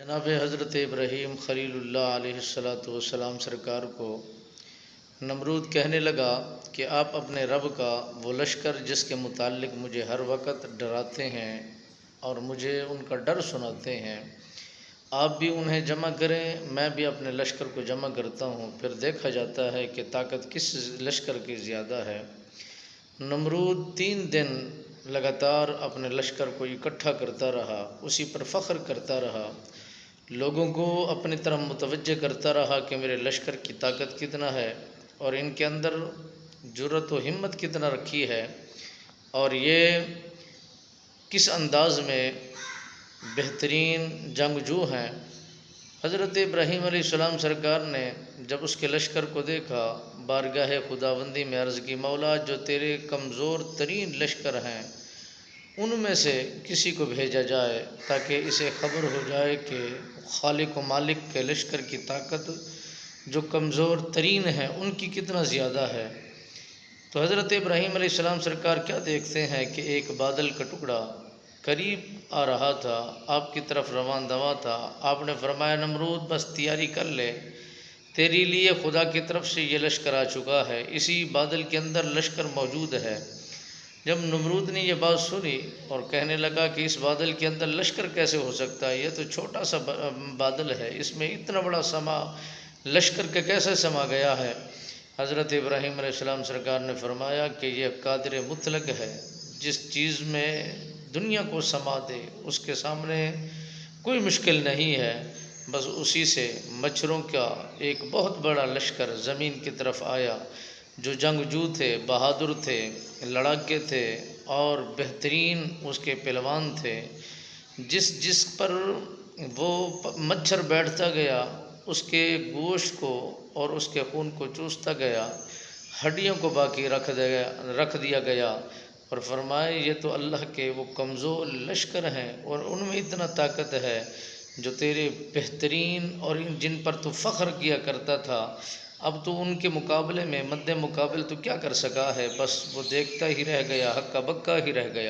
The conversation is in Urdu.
جناب حضرت ابراہیم خلیل اللہ علیہ الصلاۃ والسلام سرکار کو نمرود کہنے لگا کہ آپ اپنے رب کا وہ لشکر جس کے متعلق مجھے ہر وقت ڈراتے ہیں اور مجھے ان کا ڈر سناتے ہیں، آپ بھی انہیں جمع کریں، میں بھی اپنے لشکر کو جمع کرتا ہوں، پھر دیکھا جاتا ہے کہ طاقت کس لشکر کی زیادہ ہے۔ نمرود 3 دن لگاتار اپنے لشکر کو اکٹھا کرتا رہا، اسی پر فخر کرتا رہا، لوگوں کو اپنی طرف متوجہ کرتا رہا کہ میرے لشکر کی طاقت کتنا ہے اور ان کے اندر جرأت و ہمت کتنا رکھی ہے، اور یہ کس انداز میں بہترین جنگجو ہیں۔ حضرت ابراہیم علیہ السلام سرکار نے جب اس کے لشکر کو دیکھا، بارگاہ خداوندی میں عرض کی، مولا جو تیرے کمزور ترین لشکر ہیں ان میں سے کسی کو بھیجا جائے تاکہ اسے خبر ہو جائے کہ خالق و مالک کے لشکر کی طاقت جو کمزور ترین ہے ان کی کتنا زیادہ ہے۔ تو حضرت ابراہیم علیہ السلام سرکار کیا دیکھتے ہیں کہ ایک بادل کا ٹکڑا قریب آ رہا تھا، آپ کی طرف رواں دواں تھا۔ آپ نے فرمایا، نمرود بس تیاری کر لے، تیری لیے خدا کی طرف سے یہ لشکر آ چکا ہے، اسی بادل کے اندر لشکر موجود ہے۔ جب نمرود نے یہ بات سنی اور کہنے لگا کہ اس بادل کے اندر لشکر کیسے ہو سکتا ہے، یہ تو چھوٹا سا بادل ہے، اس میں اتنا بڑا لشکر کے کیسے سما گیا ہے؟ حضرت ابراہیم علیہ السلام سرکار نے فرمایا کہ یہ قادر مطلق ہے، جس چیز میں دنیا کو سما دے اس کے سامنے کوئی مشکل نہیں ہے۔ بس اسی سے مچھروں کا ایک بہت بڑا لشکر زمین کی طرف آیا، جو جنگجو تھے، بہادر تھے، لڑاکے تھے اور بہترین اس کے پہلوان تھے۔ جس پر وہ مچھر بیٹھتا گیا اس کے گوشت کو اور اس کے خون کو چوستا گیا، ہڈیوں کو باقی رکھ دیا گیا، اور فرمائے یہ تو اللہ کے وہ کمزور لشکر ہیں اور ان میں اتنا طاقت ہے جو تیرے بہترین اور جن پر تو فخر کیا کرتا تھا، اب تو ان کے مقابلے میں مد مقابل تو کیا کر سکا ہے، بس وہ دیکھتا ہی رہ گیا، ہکا بکا ہی رہ گیا۔